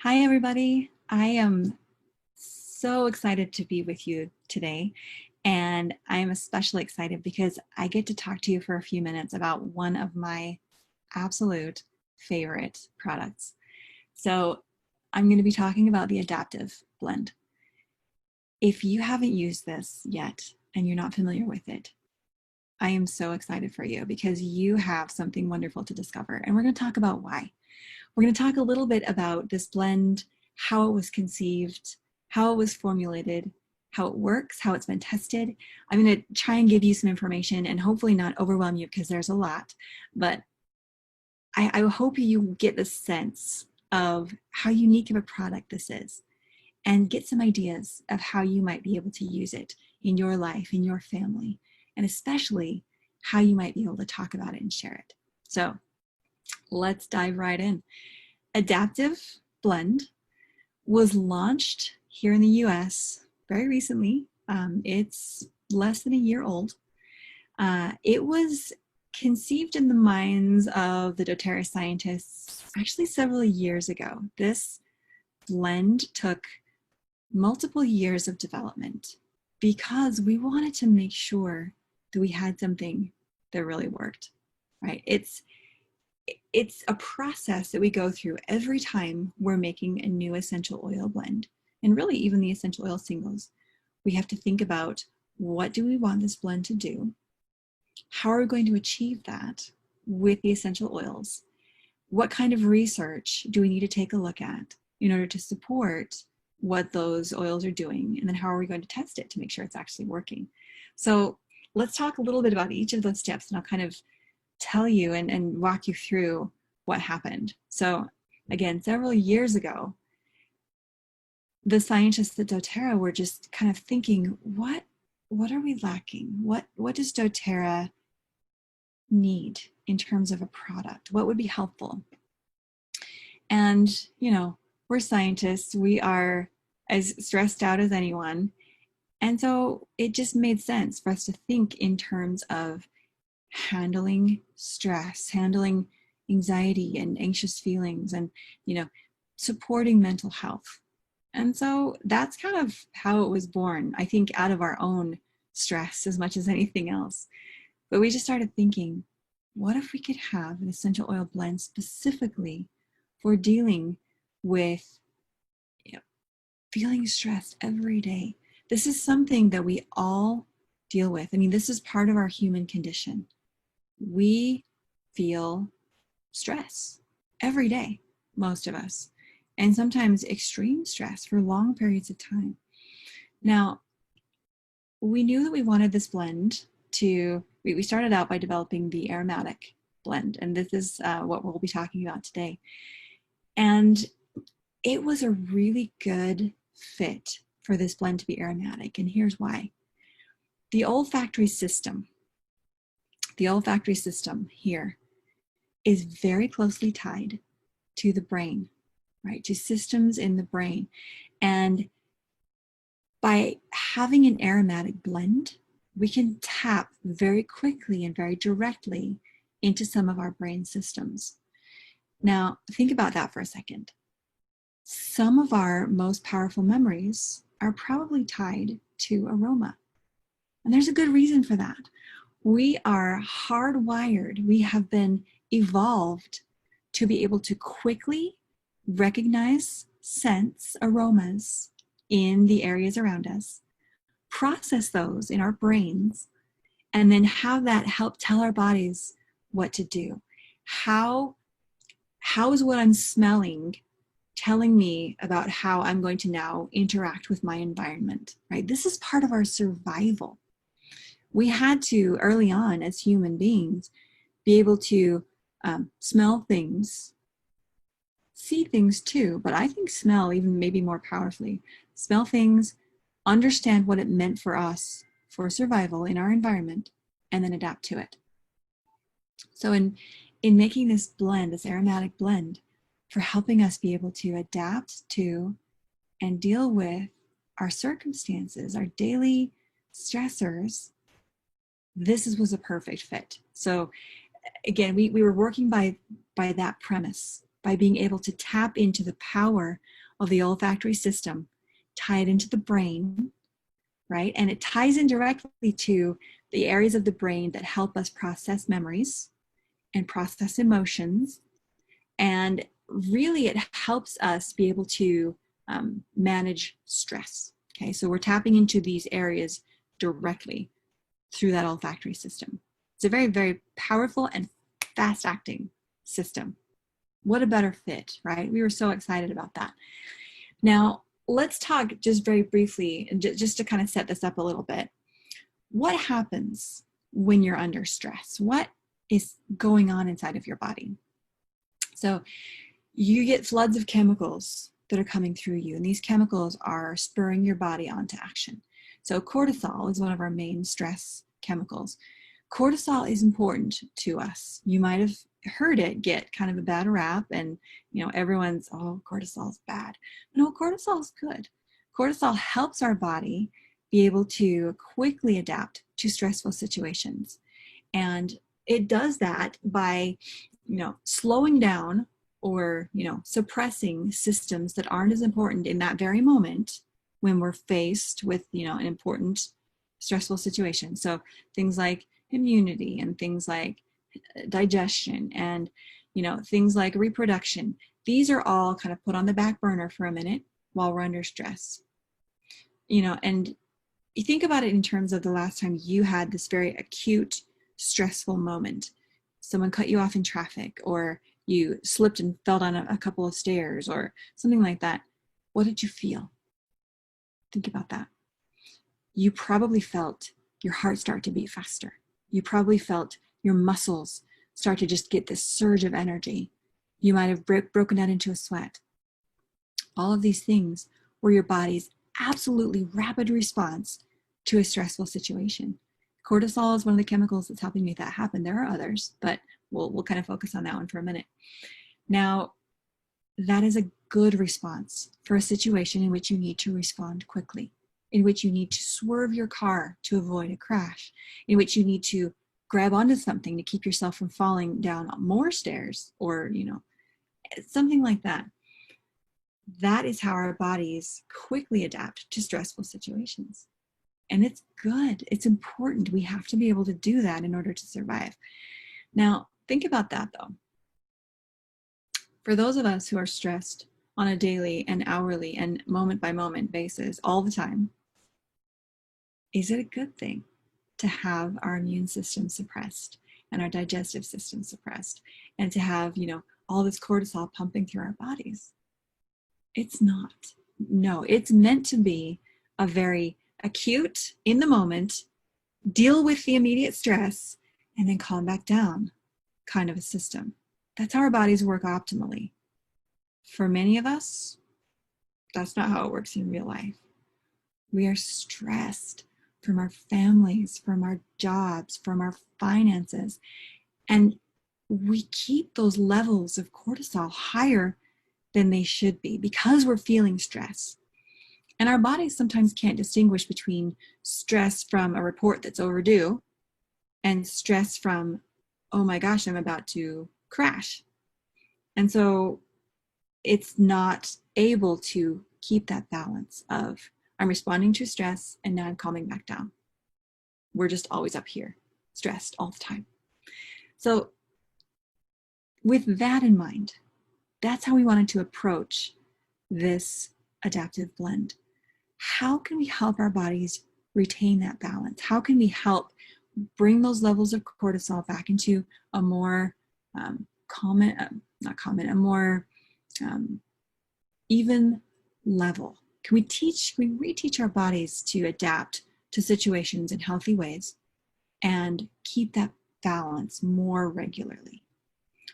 Hi, everybody. I am so excited to be with you today. And I am especially excited because I get to talk to you for a few minutes about one of my absolute favorite products. So I'm going to be talking about the ADAPTIV blend. If you haven't used this yet and you're not familiar with it, I am so excited for you because you have something wonderful to discover. And we're going to talk about why. We're going to talk a little bit about this blend, how it was conceived, how it was formulated, how it works, how it's been tested. I'm going to try and give you some information and hopefully not overwhelm you because there's a lot, but I hope you get the sense of how unique of a product this is and get some ideas of how you might be able to use it in your life, in your family, and especially how you might be able to talk about it and share it. So let's dive right in. ADAPTIV blend was launched here in the US very recently. It's less than a year old. It was conceived in the minds of the doTERRA scientists actually several years ago. This blend took multiple years of development because we wanted to make sure that we had something that really worked, right? It's a process that we go through every time we're making a new essential oil blend, and really even the essential oil singles. We have to think about, what do we want this blend to do? How are we going to achieve that with the essential oils? What kind of research do we need to take a look at in order to support what those oils are doing? And then how are we going to test it to make sure it's actually working? So let's talk a little bit about each of those steps, and I'll kind of tell you and walk you through what happened. So again, several years ago, the scientists at doTERRA were just kind of thinking, what are we lacking? What does doTERRA need in terms of a product? What would be helpful? And, you know, we're scientists. We are as stressed out as anyone. And so it just made sense for us to think in terms of handling stress, handling anxiety and anxious feelings, and, you know, supporting mental health. And so that's kind of how it was born, I think, out of our own stress as much as anything else. But we just started thinking, what if we could have an essential oil blend specifically for dealing with, you know, feeling stressed every day? This is something that we all deal with. I mean, this is part of our human condition. We feel stress every day, most of us, and sometimes extreme stress for long periods of time. Now, we knew that we wanted this blend to, we started out by developing the aromatic blend, and this is what we'll be talking about today. And it was a really good fit for this blend to be aromatic, and here's why. The olfactory system here is very closely tied to the brain, right? To systems in the brain. And by having an aromatic blend, we can tap very quickly and very directly into some of our brain systems. Now, think about that for a second. Some of our most powerful memories are probably tied to aroma. And there's a good reason for that. We are hardwired, we have been evolved to be able to quickly recognize, sense aromas in the areas around us, process those in our brains, and then have that help tell our bodies what to do. How is what I'm smelling telling me about how I'm going to now interact with my environment, right? This is part of our survival. We had to, early on as human beings, be able to smell things, see things too, but I think smell even maybe more powerfully. Smell things, understand what it meant for us for survival in our environment, and then adapt to it. So in making this blend, this aromatic blend, for helping us be able to adapt to and deal with our circumstances, our daily stressors, this was a perfect fit. So again, we were working by that premise. by being able to tap into the power of the olfactory system, tie it into the brain, right? And it ties in directly to the areas of the brain that help us process memories and process emotions. And really, it helps us be able to manage stress. Okay, so we're tapping into these areas directly through that olfactory system. It's a very, very powerful and fast-acting system. What a better fit, right? We were so excited about that. Now, let's talk just very briefly, and just to kind of set this up a little bit. What happens when you're under stress? What is going on inside of your body? So you get floods of chemicals that are coming through you, and these chemicals are spurring your body onto action. So cortisol is one of our main stress chemicals. Cortisol is important to us. You might have heard it get kind of a bad rap, and everyone's, oh, cortisol is bad. No, cortisol is good. Cortisol helps our body be able to quickly adapt to stressful situations. And it does that by, slowing down or, suppressing systems that aren't as important in that very moment when we're faced with, an important stressful situation. So things like immunity and things like digestion and, things like reproduction. These are all kind of put on the back burner for a minute while we're under stress. And you think about it in terms of the last time you had this very acute, stressful moment. Someone cut you off in traffic, or you slipped and fell down a couple of stairs or something like that. What did you feel? Think about that. You probably felt your heart start to beat faster. You probably felt your muscles start to just get this surge of energy. You might have broken out into a sweat. All of these things were your body's absolutely rapid response to a stressful situation. Cortisol is one of the chemicals that's helping make that happen. There are others, but we'll kind of focus on that one for a minute. Now, that is a good response for a situation in which you need to respond quickly, in which you need to swerve your car to avoid a crash, in which you need to grab onto something to keep yourself from falling down more stairs, or, something like that. That is how our bodies quickly adapt to stressful situations. And it's good. It's important. We have to be able to do that in order to survive. Now, think about that though. For those of us who are stressed on a daily and hourly and moment by moment basis all the time, is it a good thing to have our immune system suppressed and our digestive system suppressed and to have, all this cortisol pumping through our bodies? It's not. No, it's meant to be a very acute, in the moment, deal with the immediate stress, and then calm back down kind of a system. That's how our bodies work optimally. For many of us, that's not how it works in real life. We are stressed from our families, from our jobs, from our finances, and we keep those levels of cortisol higher than they should be because we're feeling stress. And our bodies sometimes can't distinguish between stress from a report that's overdue and stress from, oh my gosh, I'm about to crash. And so it's not able to keep that balance of, I'm responding to stress and now I'm calming back down. We're just always up here, stressed all the time. So with that in mind, that's how we wanted to approach this adaptive blend. How can we help our bodies retain that balance? How can we help bring those levels of cortisol back into a more even level? Can we reteach our bodies to adapt to situations in healthy ways and keep that balance more regularly?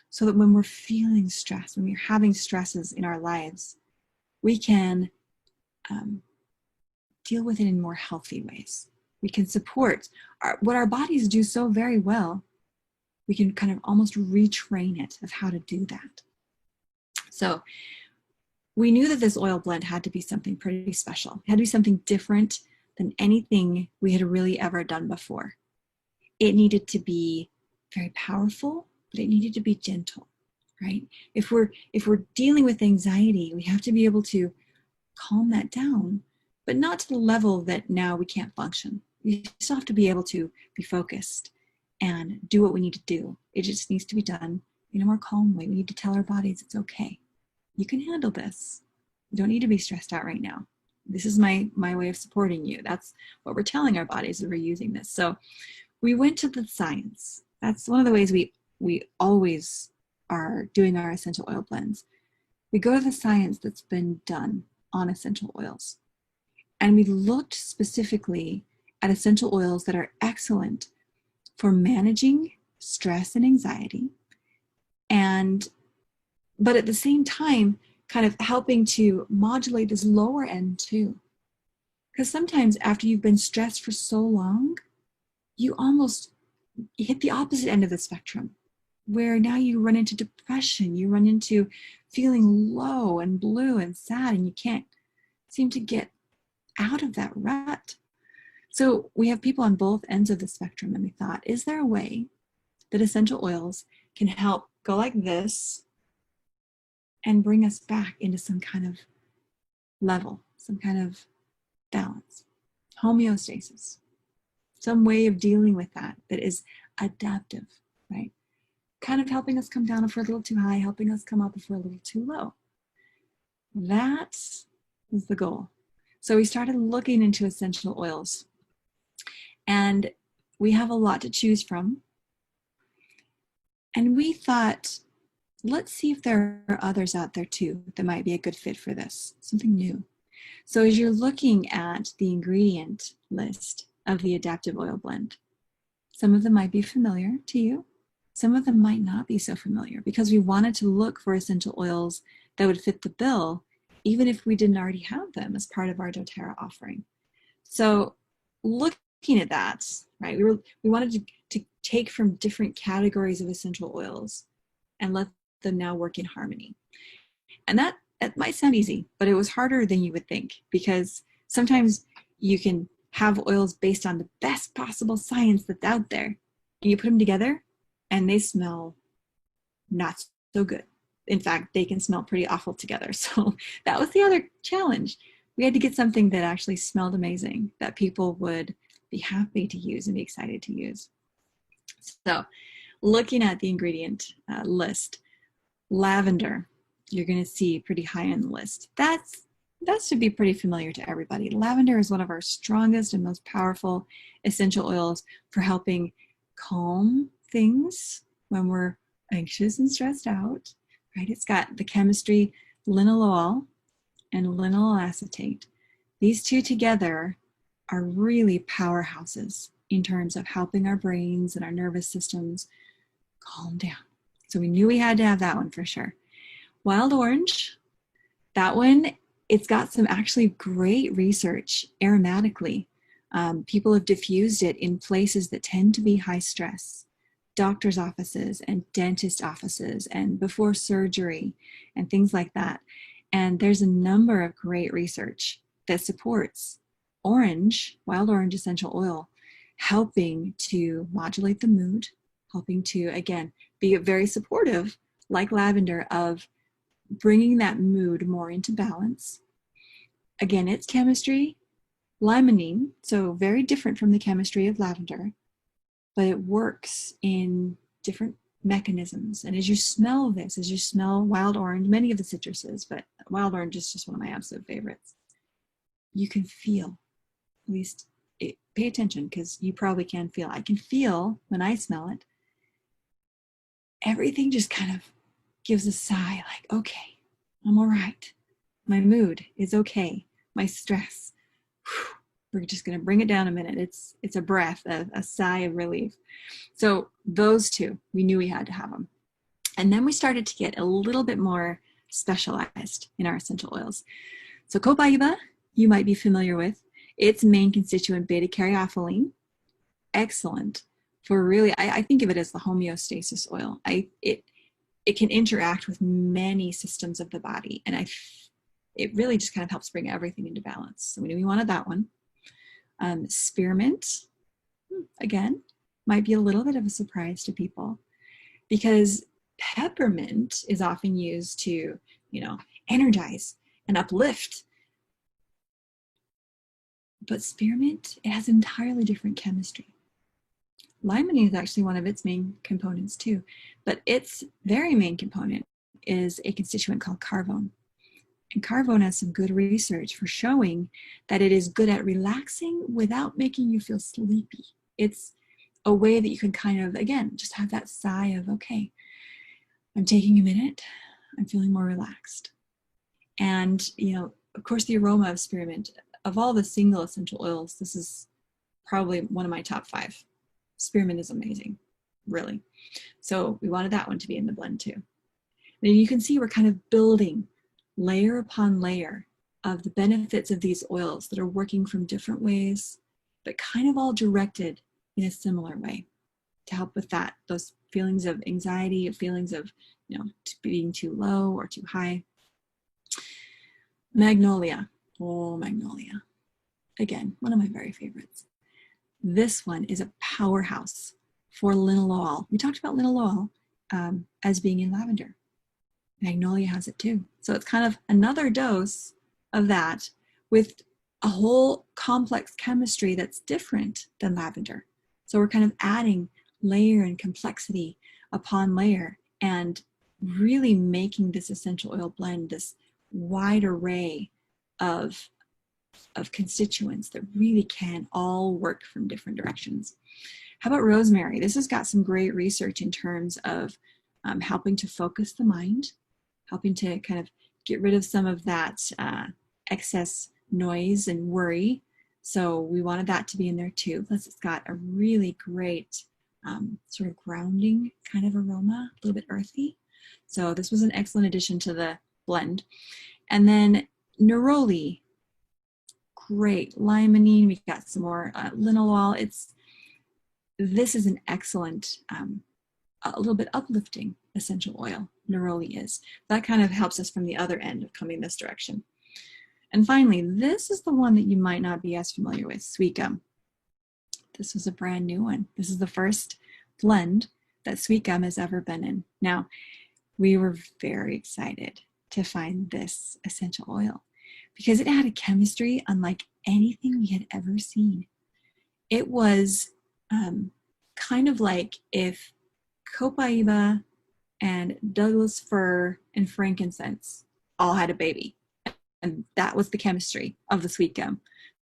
So that when we're feeling stress, when we're having stresses in our lives, we can deal with it in more healthy ways. We can support what our bodies do so very well. We can kind of almost retrain it of how to do that. So we knew that this oil blend had to be something pretty special. It had to be something different than anything we had really ever done before. It needed to be very powerful, but it needed to be gentle, right? If we're dealing with anxiety, we have to be able to calm that down, but not to the level that now we can't function. We still have to be able to be focused and do what we need to do. It just needs to be done in a more calm way. We need to tell our bodies it's okay. You can handle this. You don't need to be stressed out right now. This is my way of supporting you. That's what we're telling our bodies that we're using this. So we went to the science. That's one of the ways we always are doing our essential oil blends. We go to the science that's been done on essential oils. And we looked specifically at essential oils that are excellent for managing stress and anxiety, but at the same time, kind of helping to modulate this lower end too. Because sometimes after you've been stressed for so long, you almost hit the opposite end of the spectrum, where now you run into depression, you run into feeling low and blue and sad, and you can't seem to get out of that rut. So we have people on both ends of the spectrum, and we thought, is there a way that essential oils can help go like this and bring us back into some kind of level, some kind of balance, homeostasis, some way of dealing with that is adaptive, right? Kind of helping us come down if we're a little too high, helping us come up if we're a little too low. That was the goal. So we started looking into essential oils, and we have a lot to choose from. And we thought, let's see if there are others out there too that might be a good fit for this, something new. So as you're looking at the ingredient list of the adaptive oil blend, some of them might be familiar to you. Some of them might not be so familiar, because we wanted to look for essential oils that would fit the bill, even if we didn't already have them as part of our doTERRA offering. So looking at that, right, we wanted to take from different categories of essential oils and let them now work in harmony. And that might sound easy, but it was harder than you would think, because sometimes you can have oils based on the best possible science that's out there, and you put them together and they smell not so good. In fact, they can smell pretty awful together. So that was the other challenge. We had to get something that actually smelled amazing, that people would be happy to use and be excited to use. So looking at the ingredient list, lavender, you're going to see pretty high on the list. That should be pretty familiar to everybody. Lavender is one of our strongest and most powerful essential oils for helping calm things when we're anxious and stressed out, right? It's got the chemistry linalool and linalool acetate. These two together are really powerhouses in terms of helping our brains and our nervous systems calm down. So we knew we had to have that one for sure. Wild orange, that one, it's got some actually great research aromatically. People have diffused it in places that tend to be high stress, doctor's offices and dentist offices and before surgery and things like that. And there's a number of great research that supports orange, wild orange essential oil, helping to modulate the mood, helping to, again, be very supportive, like lavender, of bringing that mood more into balance. Again, its chemistry, limonene, so very different from the chemistry of lavender, but it works in different mechanisms. And as you smell this, as you smell wild orange, many of the citruses, but wild orange is just one of my absolute favorites, you can feel, at least pay attention, because you probably can feel, I can feel when I smell it, everything just kind of gives a sigh, like, okay, I'm all right. My mood is okay. My stress, whew, we're just going to bring it down a minute. It's a breath, a sigh of relief. So those two, we knew we had to have them. And then we started to get a little bit more specialized in our essential oils. So copaiba, you might be familiar with. Its main constituent, beta-caryophyllene, excellent for really, I think of it as the homeostasis oil. It can interact with many systems of the body, and it really just kind of helps bring everything into balance. So we knew we wanted that one. Spearmint, again, might be a little bit of a surprise to people, because Peppermint is often used to, you know, energize and uplift. But spearmint, it has entirely different chemistry. Limonene is actually one of its main components too, but its very main component is a constituent called carvone. And carvone has some good research for showing that it is good at relaxing without making you feel sleepy. It's a way that you can kind of, again, just have that sigh of, okay, I'm taking a minute, I'm feeling more relaxed. And, you know, of course, the aroma of spearmint, of all the single essential oils, this is probably one of my top 5. Spearmint is amazing, really. So we wanted that one to be in the blend too. And you can see we're kind of building layer upon layer of the benefits of these oils that are working from different ways, but kind of all directed in a similar way to help with that, those feelings of anxiety, feelings of, you know, being too low or too high. Magnolia. Oh, magnolia. Again, one of my very favorites. This one is a powerhouse for linalool. We talked about linalool as being in lavender. Magnolia has it too. So it's kind of another dose of that with a whole complex chemistry that's different than lavender. So we're kind of adding layer and complexity upon layer and really making this essential oil blend this wide array of constituents that really can all work from different directions. How about rosemary? This has got some great research in terms of helping to focus the mind, helping to kind of get rid of some of that excess noise and worry. So we wanted that to be in there too. Plus it's got a really great sort of grounding kind of aroma, a little bit earthy. So this was an excellent addition to the blend. And then neroli, great. Limonene, we've got some more linalool. This is an excellent, a little bit uplifting essential oil. Neroli is. That kind of helps us from the other end of coming this direction. And finally, this is the one that you might not be as familiar with, sweet gum. This was a brand new one. This is the first blend that sweet gum has ever been in. Now, we were very excited to find this essential oil because it had a chemistry unlike anything we had ever seen. It was kind of like if copaiba and Douglas fir and frankincense all had a baby. And that was the chemistry of the sweet gum.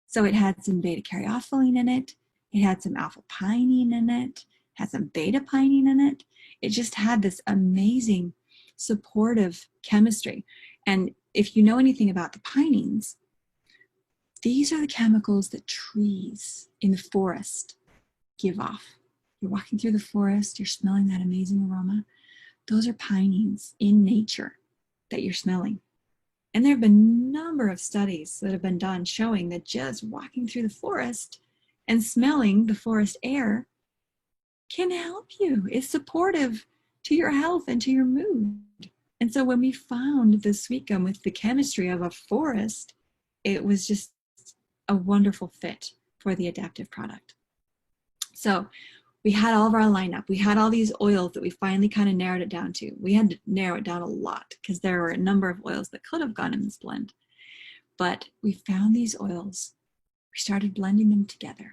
So it had some beta-caryophyllene in it. It had some alpha-pinene in it. Had some beta-pinene in it. It just had this amazing supportive chemistry. And if you know anything about the pinenes, these are the chemicals that trees in the forest give off. You're walking through the forest, you're smelling that amazing aroma. Those are pinenes in nature that you're smelling. And there have been a number of studies that have been done showing that just walking through the forest and smelling the forest air can help you. It's supportive to your health and to your mood. And so when we found the sweet gum with the chemistry of a forest, it was just a wonderful fit for the adaptive product. So we had all of our lineup. We had all these oils that we finally kind of narrowed it down to. We had to narrow it down a lot because there were a number of oils that could have gone in this blend. But we found these oils. We started blending them together.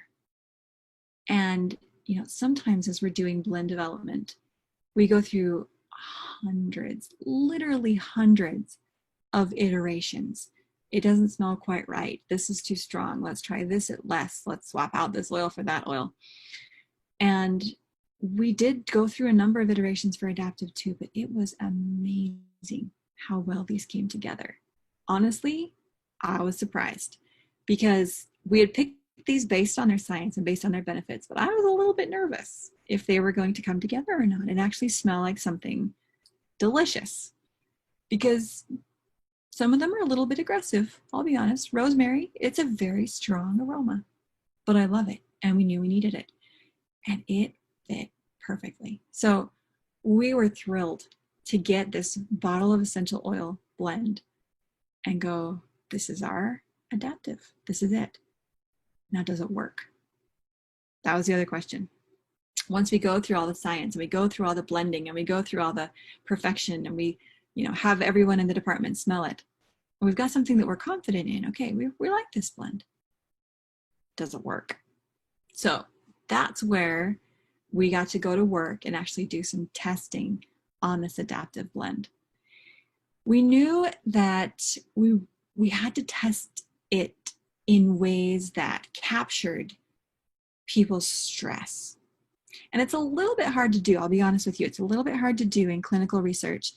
And, you know, sometimes as we're doing blend development, we go through hundreds, literally hundreds of iterations. It doesn't smell quite right. This is too strong. Let's try this at less. Let's swap out this oil for that oil. And we did go through a number of iterations for adaptive too, but it was amazing how well these came together. Honestly, I was surprised because we had picked these based on their science and based on their benefits, but I was a little bit nervous if they were going to come together or not and actually smell like something delicious, because some of them are a little bit aggressive. I'll be honest. Rosemary, it's a very strong aroma, but I love it. And we knew we needed it. And it fit perfectly. So we were thrilled to get this bottle of essential oil blend and go, this is our adaptive. This is it. Now, does it work? That was the other question. once we go through all the science and we go through all the blending and we go through all the perfection and we, have everyone in the department smell it, and we've got something that we're confident in, okay, we like this blend. Does it work? So that's where we got to go to work and actually do some testing on this adaptive blend. We knew that we had to test it in ways that captured people's stress. And it's a little bit hard to do, I'll be honest with you. It's a little bit hard to do in clinical research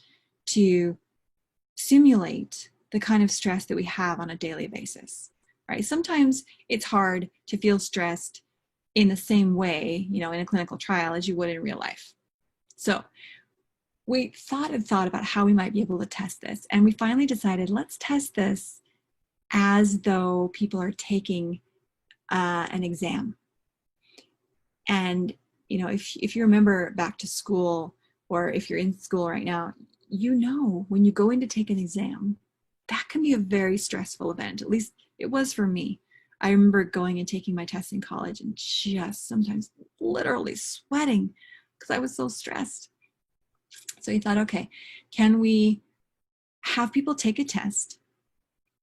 to simulate the kind of stress that we have on a daily basis, right? Sometimes it's hard to feel stressed in the same way, in a clinical trial as you would in real life. So we thought about how we might be able to test this. And we finally decided, let's test this as though people are taking an exam. And, if you remember back to school, or if you're in school right now, when you go in to take an exam, that can be a very stressful event. At least it was for me. I remember going and taking my test in college and just sometimes literally sweating because I was so stressed. So he thought, okay, can we have people take a test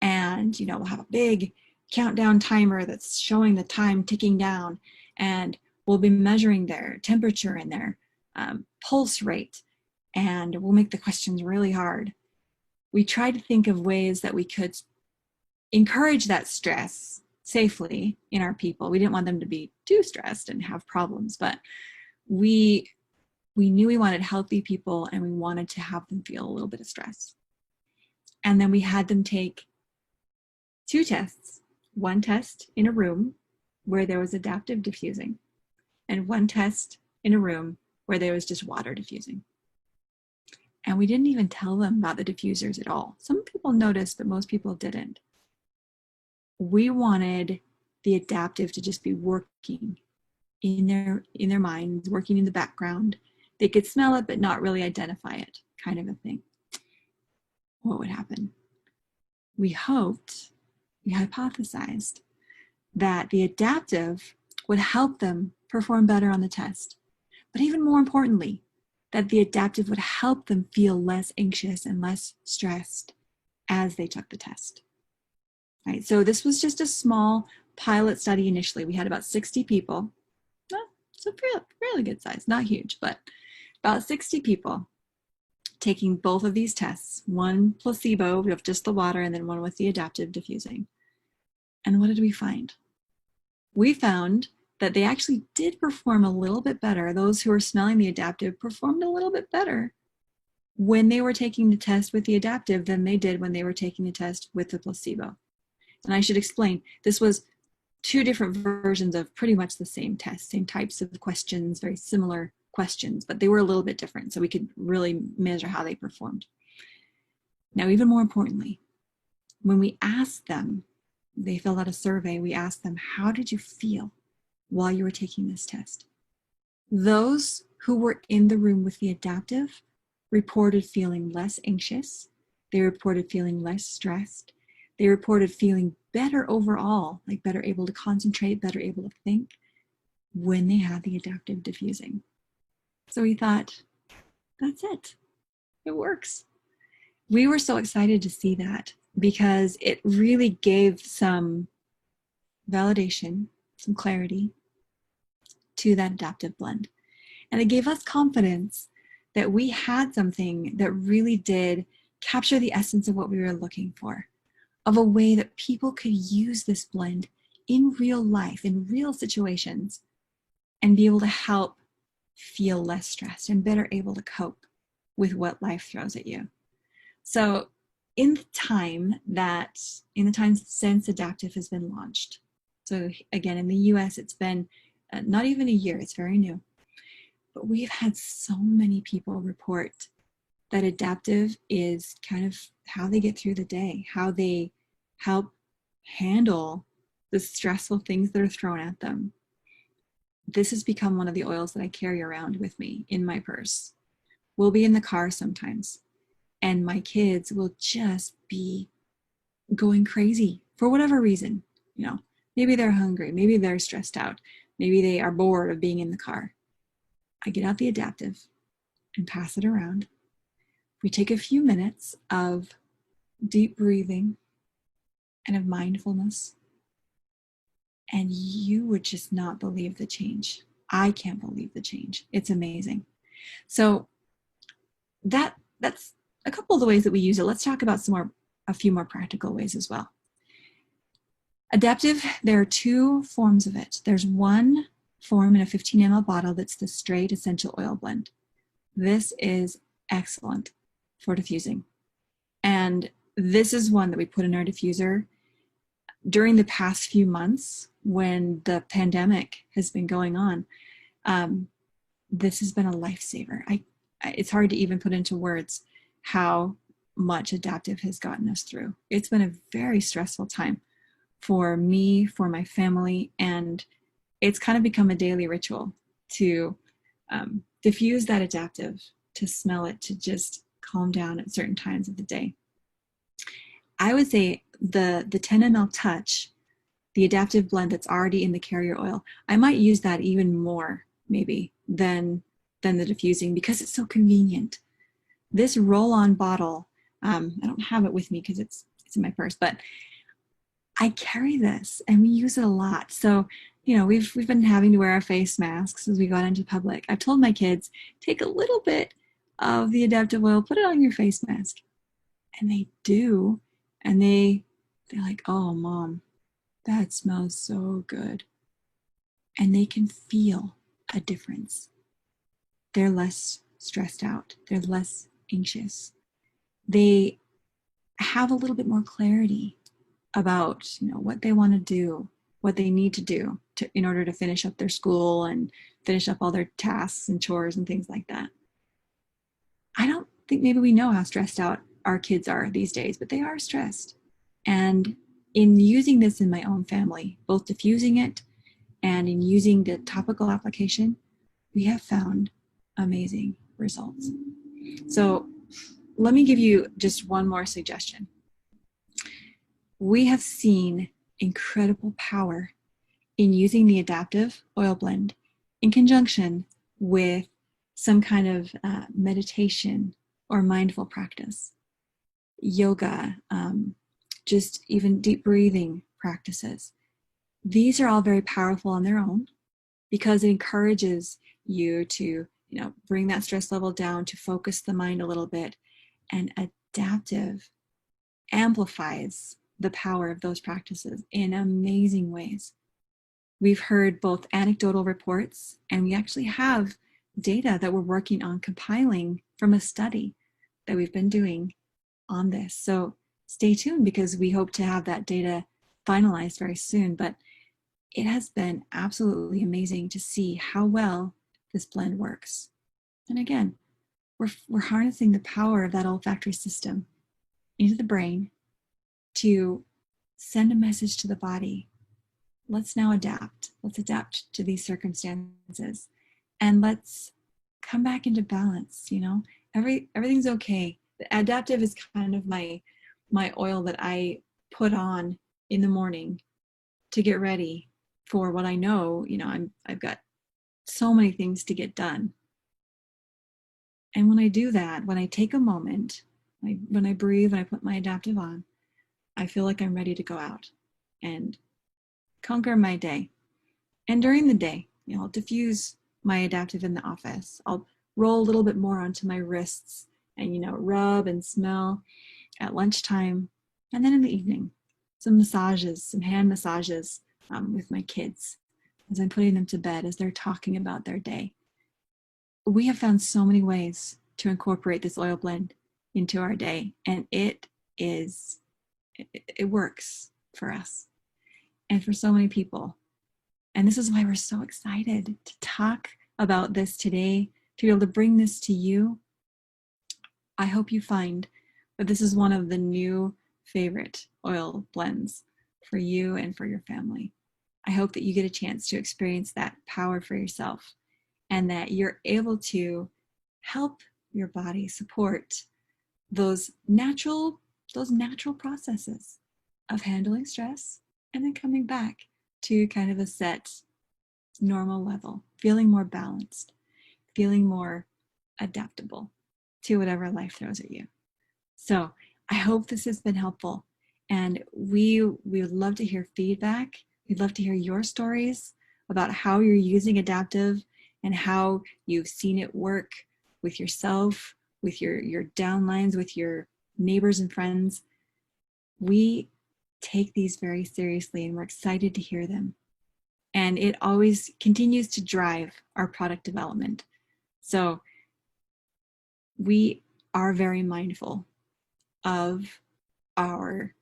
and, we'll have a big countdown timer that's showing the time ticking down, and we'll be measuring their temperature and their pulse rate, and we'll make the questions really hard. We tried to think of ways that we could encourage that stress safely in our people. We didn't want them to be too stressed and have problems, but we knew we wanted healthy people and we wanted to have them feel a little bit of stress. And then we had them take 2 tests, 1 test in a room where there was adaptive diffusing, and 1 test in a room where there was just water diffusing. And we didn't even tell them about the diffusers at all. Some people noticed, but most people didn't. We wanted the adaptive to just be working in their minds, working in the background. They could smell it, but not really identify it, kind of a thing. What would happen? We hypothesized that the adaptive would help them perform better on the test. But even more importantly, that the adaptive would help them feel less anxious and less stressed as they took the test. Right, so this was just a small pilot study initially. We had about 60 people. It's a really good size, not huge, but about 60 people taking both of these tests, 1 placebo with just the water and then 1 with the adaptive diffusing. And what did we find? We found that they actually did perform a little bit better. Those who were smelling the adaptive performed a little bit better when they were taking the test with the adaptive than they did when they were taking the test with the placebo. And I should explain, this was 2 different versions of pretty much the same test, same types of questions, very similar questions, but they were a little bit different, so we could really measure how they performed. Now, even more importantly, when we asked them, they filled out a survey, we asked them, how did you feel while you were taking this test? Those who were in the room with the adaptive reported feeling less anxious. They reported feeling less stressed. They reported feeling better overall, like better able to concentrate, better able to think when they had the adaptive diffusing. So we thought, that's it. It works. We were so excited to see that because it really gave some validation, some clarity to that adaptive blend. And it gave us confidence that we had something that really did capture the essence of what we were looking for, of a way that people could use this blend in real life, in real situations, and be able to help feel less stressed and better able to cope with what life throws at you. So in the time since adaptive has been launched, so again, in the US, it's been not even a year, it's very new, but we've had so many people report that adaptive is kind of how they get through the day, how they help handle the stressful things that are thrown at them. This has become one of the oils that I carry around with me in my purse. We'll be in the car sometimes, and my kids will just be going crazy for whatever reason. Maybe they're hungry, maybe they're stressed out, maybe they are bored of being in the car. I get out the adaptive and pass it around. We take a few minutes of deep breathing and of mindfulness, and you would just not believe the change. I can't believe the change. It's amazing. So that's a couple of the ways that we use it. Let's talk about a few more practical ways as well. Adaptive, there are two forms of it. There's one form in a 15 ml bottle that's the straight essential oil blend. This is excellent for diffusing. And this is one that we put in our diffuser during the past few months when the pandemic has been going on. This has been a lifesaver. It's hard to even put into words how much adaptive has gotten us through. It's been a very stressful time for me, for my family, and it's kind of become a daily ritual to diffuse that adaptive, to smell it, to just calm down at certain times of the day. I would say the 10 ml touch, the adaptive blend that's already in the carrier oil, I might use that even more maybe than the diffusing because it's so convenient. This roll-on bottle, I don't have it with me because it's in my purse, but I carry this and we use it a lot. So, you know, we've been having to wear our face masks as we got into public. I've told my kids, take a little bit of the adaptive oil, put it on your face mask. And they do. And they're like, oh, Mom, that smells so good. And they can feel a difference. They're less stressed out. They're less anxious. They have a little bit more clarity about, you know, what they want to do, what they need to do in order to finish up their school and finish up all their tasks and chores and things like that. I don't think maybe we know how stressed out our kids are these days, but they are stressed. And in using this in my own family, both diffusing it and in using the topical application, we have found amazing results. So let me give you just one more suggestion. We have seen incredible power in using the adaptive oil blend in conjunction with some kind of meditation or mindful practice, yoga, just even deep breathing practices. These are all very powerful on their own because it encourages you to, you know, bring that stress level down, to focus the mind a little bit, and adaptive amplifies the power of those practices in amazing ways. We've heard both anecdotal reports, and we actually have data that we're working on compiling from a study that we've been doing on this. So stay tuned because we hope to have that data finalized very soon. But it has been absolutely amazing to see how well this blend works. And again, we're harnessing the power of that olfactory system into the brain to send a message to the body. Let's now adapt. Let's adapt to these circumstances. And let's come back into balance, you know? Everything's okay. The adaptive is kind of my oil that I put on in the morning to get ready for what I know, you know, I've got so many things to get done. And when I do that, when I take a moment, when I breathe and I put my adaptive on, I feel like I'm ready to go out and conquer my day. And during the day, you know, I'll diffuse my adaptive in the office. I'll roll a little bit more onto my wrists and, you know, rub and smell at lunchtime. And then in the evening, some massages, some hand massages with my kids as I'm putting them to bed, as they're talking about their day. We have found so many ways to incorporate this oil blend into our day, and it works for us and for so many people. And this is why we're so excited to talk about this today, to be able to bring this to you. I hope you find that this is one of the new favorite oil blends for you and for your family. I hope that you get a chance to experience that power for yourself and that you're able to help your body support those natural processes of handling stress and then coming back to kind of a set normal level, feeling more balanced, feeling more adaptable to whatever life throws at you. So I hope this has been helpful. And we would love to hear feedback. We'd love to hear your stories about how you're using adaptive and how you've seen it work with yourself, with your downlines, with your neighbors and friends. We take these very seriously and we're excited to hear them. And it always continues to drive our product development. So we are very mindful of our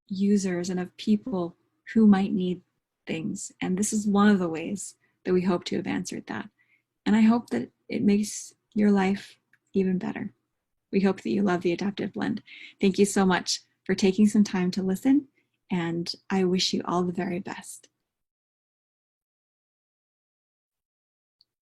users and of people who might need things. And this is one of the ways that we hope to have answered that. And I hope that it makes your life even better. We hope that you love the Adaptive Blend. Thank you so much for taking some time to listen, and I wish you all the very best.